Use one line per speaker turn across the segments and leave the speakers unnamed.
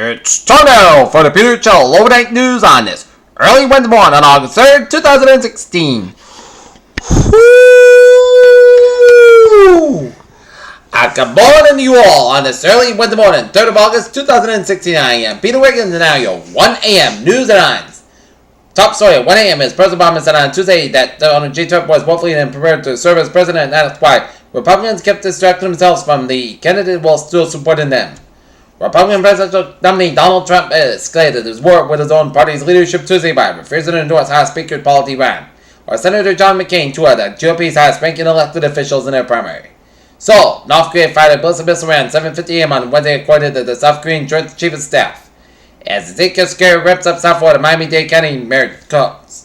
It's time now for the Peter Channel overnight news on this early Wednesday morning on August 3rd, 2016. Good morning to you all on this early Wednesday morning, 3rd of August, 2016. I am Peter Wiggins, and now your 1 a.m. news headlines. Top story at 1 a.m. is President Obama said on Tuesday that Donald J. Trump was woefully prepared to serve as president, and that's why Republicans kept distracting themselves from the candidate while still supporting them. Republican presidential nominee Donald Trump escalated his war with his own party's leadership Tuesday by refusing to endorse House Speaker Paul D. Ryan or Senator John McCain, two of the GOP's highest-ranking elected officials in their primary. Seoul, North Korea fired a ballistic missile around 7:50 a.m. on Wednesday, according to the South Korean Joint Chief of Staff. As the Ezekiel scare rips up South Florida, Miami-Dade County Mayor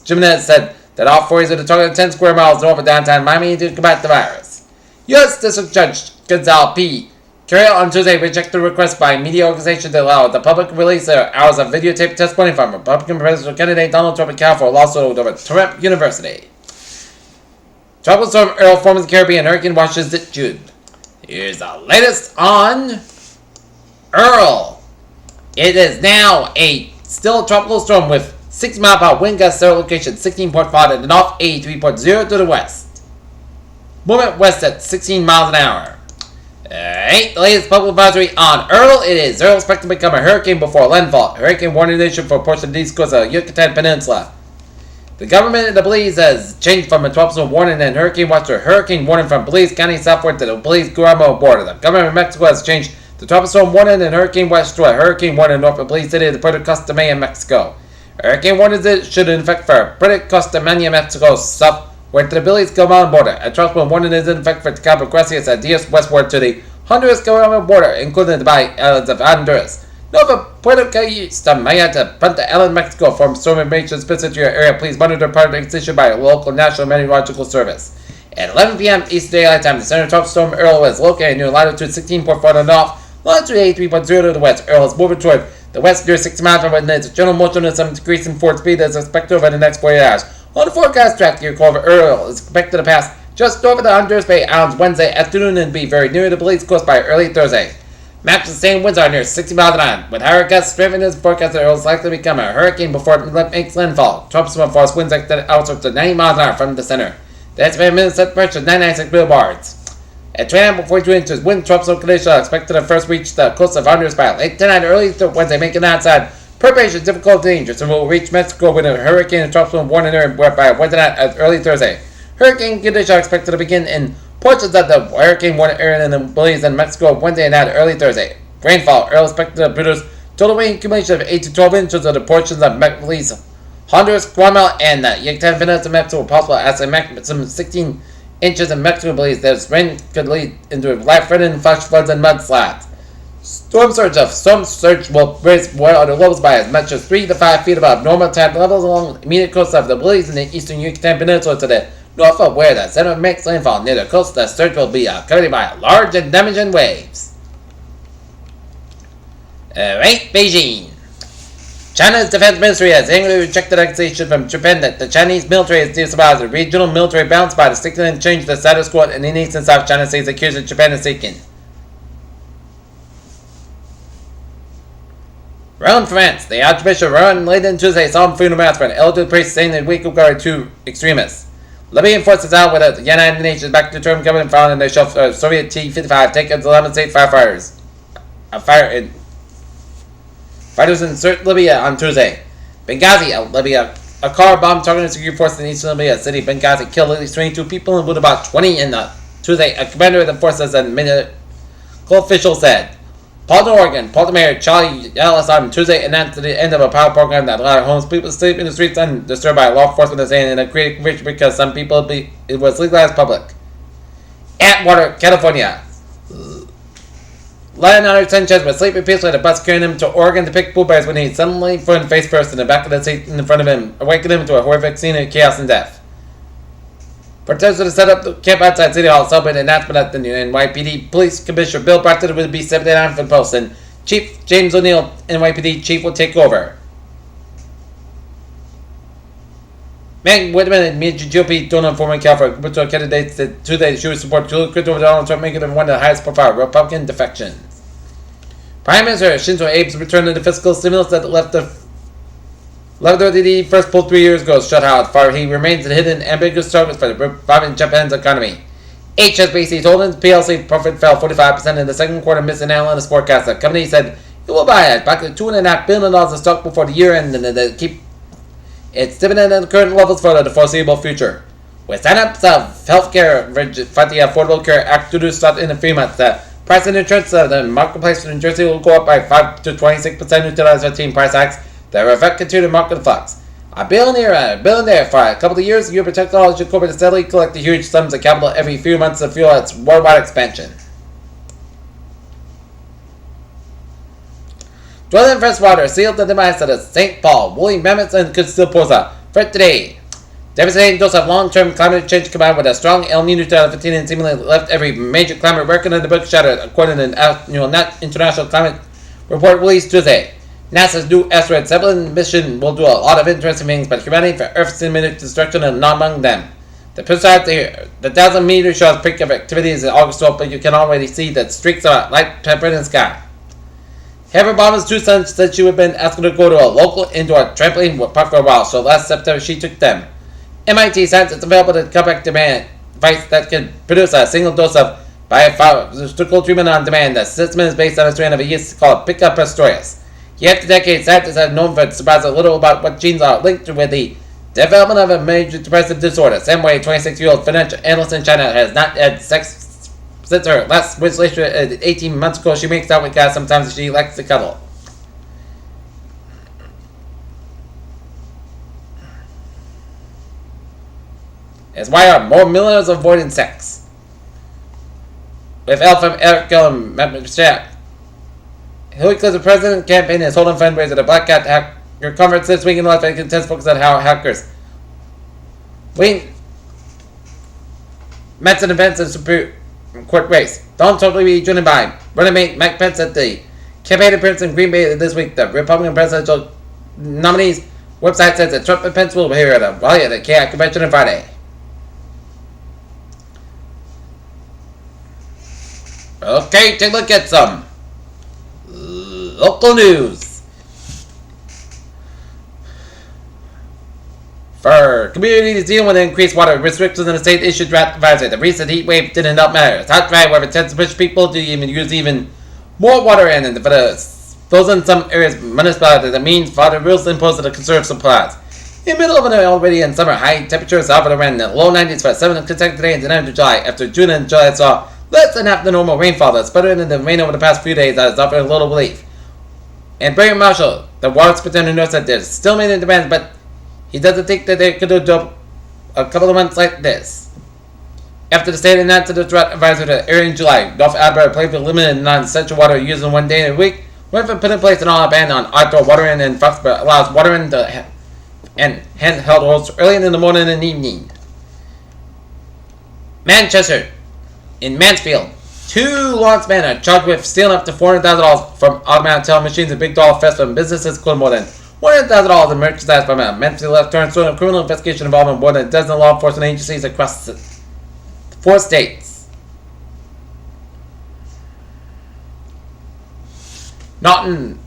Jimenez said that all 4 are to target 10 square miles north of downtown Miami to combat the virus. U.S. District Judge Gonzalo P. Carrier on Tuesday rejected a request by media organizations to allow the public to release their hours of videotape testimony from Republican presidential candidate Donald Trump in California for a lawsuit over Trump University. Tropical storm Earl forms the Caribbean, hurricane washes it Jude. Here's the latest on Earl. It is now a still tropical storm with 6 mile per hour wind gusts, location 16.5 to the north, 83.0 to the west. Movement west at 16 miles an hour. Alright, the latest public advisory on Earl. It is Earl expected to become a hurricane before landfall. Hurricane warning issued for a portion of the east coast of the Yucatan Peninsula. The government of the Belize has changed from a tropical warning and hurricane watch to a hurricane warning from Belize County southward to the Belize-Guerrero border. The government of Mexico has changed the tropical storm warning and hurricane watch to a hurricane warning north of Belize City to Puerto Costa Maya, Mexico. Hurricane warnings should in effect for Puerto Costa Maya, Mexico southward to the Belize-Guerrero border. A tropical warning is in effect for Cabo Gracias at Diaz westward to the Honduras-Guerrero border, including the islands of Honduras. North of Puerto Costa Maya to Punta Island, Mexico, from storm information specific to your area. Please monitor projects issued by a local National Meteorological Service. At 11 p.m. Eastern Daylight Time, the center of tropical storm Earl was located near latitude 16.4 to the north, longitude 83.0 to the west. Earl is moving toward the west near 60 miles per hour, and its general motion is decreasing forward speed as expected over the next 48 hours. On the forecast track, your cover Earl is expected to pass just over the Honduras Bay Islands Wednesday afternoon and be very near the Belize coast by early Thursday. Maps sustained winds are near 60 miles an hour. With higher gusts strengthening is forecast that Earl is likely to become a hurricane before it makes landfall. Trump's force winds extended outward to 90 miles an hour from the center. The estimated minimum set pressure is 996 millibars. At 29.42 inches, wind Trump's conditions are expected to first reach the coast of Honduras by late tonight, early Wednesday, making outside preparation difficult and dangerous, and will reach Mexico with a hurricane and Trump's warning area by Wednesday night at early Thursday. Hurricane conditions are expected to begin in portions of the hurricane warning area in the Belize and Mexico Wednesday night early Thursday. Rainfall Earl expected to produce total rain accumulation of 8 to 12 inches of the portions of Belize, Honduras, Guatemala, and the Yucatan Peninsula, Mexico, possible as a maximum 16 inches in Mexico Belize. This rain could lead into life-threatening flash floods and mudslides. Storm surge will raise water levels by as much as 3 to 5 feet above normal tide levels along the immediate coast of the Belize and the eastern Yucatan Peninsula to the north of where the center makes landfall near the coast. The surge will be accompanied by large and damaging waves. Alright, Beijing. China's defense ministry has angrily rejected accusations from Japan that the Chinese military has disavowed the regional military balance by seeking to change the status quo in the east and south China States accusing Japan of seeking. Around France, the Archbishop of Rouen laid in Tuesday solemn funeral mass for an elderly priest saying that week of guard to extremists. Libyan forces out with the United Nations back to term government found in the shelf Soviet T-55 taken 11 state firefighters. Fighters in Libya on Tuesday. Benghazi, Libya. A car bomb targeted security forces in eastern Libya city Benghazi killed at least 22 people and wounded about 20 in Tuesday. A commander of the forces and medical official said. Portland, Oregon. Portland Mayor Charlie Ellis on Tuesday announced the end of a power program that allowed homeless people to sleep in the streets undisturbed by law enforcement and it created conviction because some people it was legalized public. Atwater, California. Leonardo Sanchez was sleeping peacefully at a bus carrying him to Oregon to pick blueberries when he suddenly found face first in the back of the seat in front of him, awakening him to a horrific scene of chaos and death. Protesters set up the camp outside City Hall, celebrating an announcement that the new NYPD Police Commissioner Bill Bartlett would be 79 for the post, and Chief James O'Neill, NYPD Chief, will take over. Meg Whitman and Major GOP Donald former California gubernatorial candidates said Tuesday she would support Julie Clinton over Donald Trump, making him one of the highest profile Republican defections. Prime Minister Shinzo Abe's return to the fiscal stimulus that left the first pull 3 years ago shut out. Far he remains a hidden ambiguous target for the reviving Japan's economy. HSBC told its PLC profit fell 45% in the second quarter, missing analyst forecast. The company said it will buy approximately $2.5 billion of stock before the year end and keep its dividend at the current levels for the foreseeable future. With sign-ups of healthcare for the Affordable Care Act to do start in 3 months, the price of insurance the marketplace in New Jersey will go up by 5 to 26% in 2015 price hikes that will affect continued market flux. A billionaire for a couple of years, Uber Technology Corporate steadily collected huge sums of capital every few months to fuel its worldwide expansion. Dwelling freshwater sealed the demise of the St. Paul, woolly mammoths, and Kutsilposa for today. Devastating dose of long-term climate change combined with a strong El Nino 2015 and seemingly left every major climate record in the book shattered, according to an annual International Climate Report released Tuesday. NASA's new asteroid Zeppelin mission will do a lot of interesting things, but humanity for Earth's imminent destruction is not among them. The 1,000-meter show's peak of activity is in August 12th, but you can already see that streaks of light pepper in the sky. Heather Obama's two sons said she would have been asked to go to a local indoor trampoline park for a while, so last September she took them. MIT scientists available to compact demand device that can produce a single dose of biopharmaceutical treatment on demand. The system is based on a strain of a yeast called Pica pastorius. Yet for decades, scientists have known for surprisingly little about what genes are linked with the development of a major depressive disorder. Same way, 26-year-old financial analyst in China has not had sex since her last relationship 18 months ago. She makes out with guys sometimes she likes to cuddle. As why are more millionaires avoiding sex? With help from Eric Gillum, Hillary Clinton's president campaign is holding fundraiser at a Black Hat Hacker Conference this week in Las Vegas. Intense focus on how hackers win Manson events and Supreme Court race. Don't totally be joined by running mate Mike Pence at the campaign appearance in Green Bay this week. The Republican presidential nominees website says that Trump and Pence will be here at a rally at the KI convention on Friday. Okay, take a look at some local news. For communities dealing with increased water restrictions in the state issued drought advisory, the recent heat wave didn't help matters. Hot dry weather tends to push people to use even more water in, and for those in some areas municipalities, that means water rules imposed to conserve supplies. In the middle of an already in summer high temperatures, Alberta ran in the low 90s for 7 consecutive days in the end of July. After June and July saw less than half the normal rainfall that's better than the rain over the past few days that has offered a little relief. And Barry Marshall, the water superintendent, knows that there's still many demands, but he doesn't think that they could do a job a couple of months like this. After the state announced the drought advisory to air in July, North Alberta played for limited non-essential water used in 1 day a week. Went for put in place an all-out ban on outdoor watering and Foxborough allows watering and handheld hoses early in the morning and evening. Manchester. In Mansfield, 2 lawns men are charged with stealing up to $400,000 from automatic teller machines and Big Dollar Fest from businesses, including more than $100,000 in merchandise from a Mansfield left-turn soon a criminal investigation involving more than a dozen law enforcement agencies across 4 states. Norton.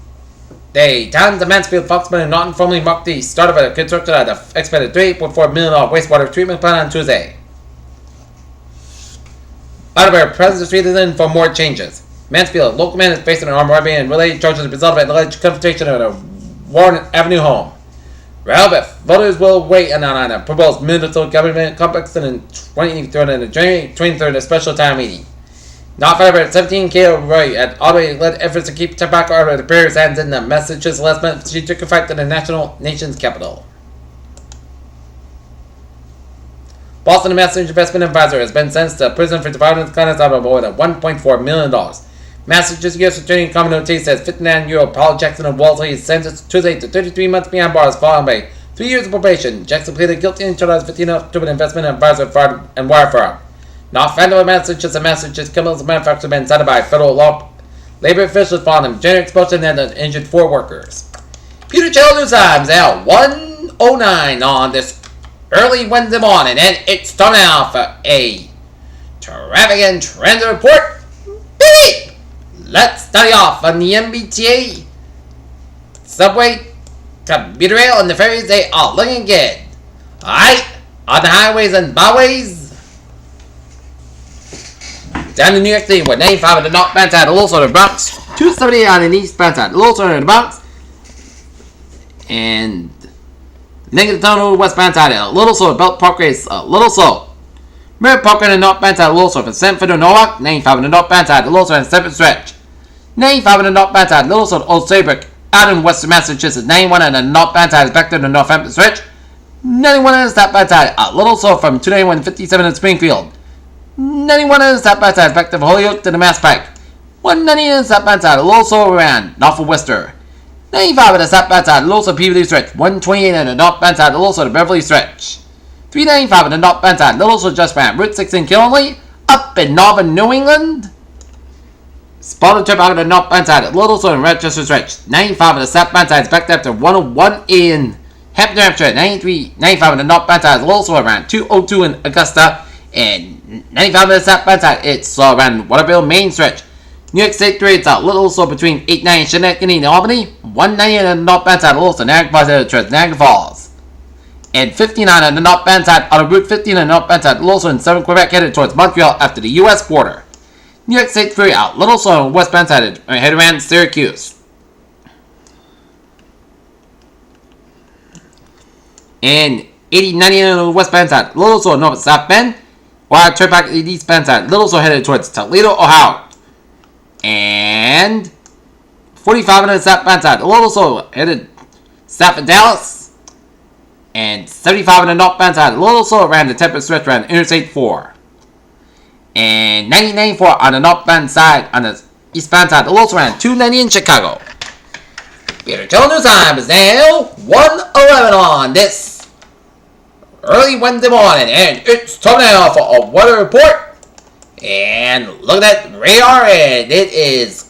The towns of Mansfield, Foxborough, and Norton formally marked the start of a construction of the expected $3.4 million wastewater treatment plant on Tuesday. Butterbear, President Street is in for more changes. Mansfield, a local man is facing an armed robbery and related charges as a result of an alleged confrontation at a Warren Avenue home. Rehoboth, voters will wait on a proposed municipal government complex in January 23rd, a special town meeting. Not forever, 17 K. Roy had already led efforts to keep tobacco out of the Bears' hands in the Massachusetts last month. She took a fight to the nation's capital. Boston and Massachusetts Investment Advisor has been sentenced to prison for defrauding clients out of more than $1.4 million. Massachusetts U.S. Attorney Commonwealth says 59-year-old Paul Jackson of Wellesley is sentenced Tuesday to 33 months behind bars following by 3 years of probation. Jackson pleaded guilty in charges of 15 to an investment advisor fraud and wire fraud. Not found in Massachusetts and Massachusetts chemicals manufacturer been cited by federal labor officials following him. General explosion and injured 4 workers. Peter Channel News Times now 1:09 on this early Wednesday morning, and it's time now for a traffic and transit report. Beep! let's start off on the MBTA subway, commuter rail, and the ferries. They are looking good. Alright, on the highways and byways. Down in New York City, we're 95 on the northbound side, a little sort of Bronx. 278 on the eastbound side, a little sort of the Bronx. And negative tone on the westbound side, a little sort of Belt Park race, a little slow. Merritt Park on the northbound side, a little slow from Sanford to Norwalk. 95 on the northbound side, a little slow on the 7th stretch. 95 on the northbound side, a little slow Old Saybrook out in western Massachusetts. 91 on the northbound side is back to the Northampton stretch. 91 on the southbound side, a little slow from 291 to 57 in Springfield. 91 on the southbound side is back to Holyoke to the Mass Pike. 190 on the southbound side, a little slow around Norfolk Worcester. 95 on the southbound side, a little slow Peabody stretch. 128 on the northbound side, a little slow the Beverly stretch. 395 on the northbound side, a little slow just around Route 6 in Killenly. Up in northern New England. Spotted trip out of the northbound side, a little slow in Rochester stretch. 95 on the southbound side is backed up to 101 in Hampton, New Hampshire. 95 on the northbound side is a little slow around 202 in Augusta. And 95 on the southbound side, it's slow around Waterville, Main stretch. New York State 3, it's a little slow between 89 and Schenectady and Albany. 190 on the northbound side, a little slow Niagara Falls, Niagara Falls. And 59 on the northbound side, on Route 15 on the northbound side, a little slow in southern Quebec headed towards Montreal after the U.S. border. New York State 3 out, little slow on westbound side, head around Syracuse. And 90 on the westbound side, a little slow north of South Bend. While turn back to the eastbound side, little slow headed towards Toledo, Ohio. And 45 on the southbound side, a little slow headed south of Dallas. And 75 on the northbound side, a little slow around the Tempe stretch around Interstate 4. And 94 on the northbound side, on the eastbound side, a little slow around 290 in Chicago. Peter Channel News Time is now 1:11 on this early Wednesday morning, and it's time now for a weather report. And look at that radar, and it is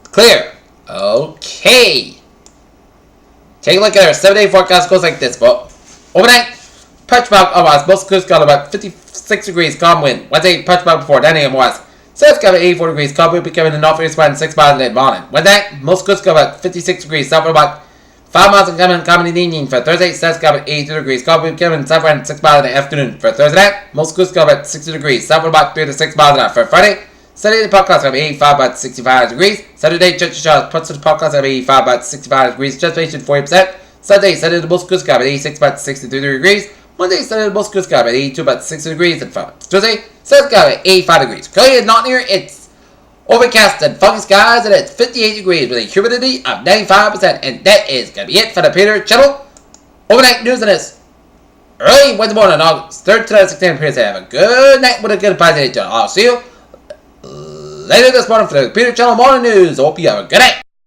clear. Okay. Take a look at our 7-day forecast. Goes like this, but overnight, patch cloud otherwise, most coast got about 56 degrees, calm wind. Wednesday, patch cloud before 9 a.m. west. South got about 84 degrees, calm wind becoming the northeast wind 6 miles in the morning. Wednesday, most coast got about 56 degrees, south about 5 miles in coming in the evening. For Thursday, South got about 82 degrees, calm wind becoming south wind 6 miles in the afternoon. For Thursday night, most coast got about 60 degrees, south about 3 to 6 miles an hour. For Friday, Saturday, the podcast got 85 about 65 degrees. Saturday, Church Charles puts the podcast got 85 about 65 degrees, just 40%. Sunday, Saturday, the most coast got about 86 about 63 degrees. Monday, Saturday, the most coast got about 82 about 60 degrees. And for Tuesday, South got about 85 degrees. Currently, it's not near, it's overcast and foggy skies, and it's 58 degrees with a humidity of 95%. And that is going to be it for the Peter Channel Overnight News on this early Wednesday morning, August 3rd, 2016. Please have a good night with a good positive day. I'll see you later this morning for the Peter Channel Morning News. Hope you have a good night.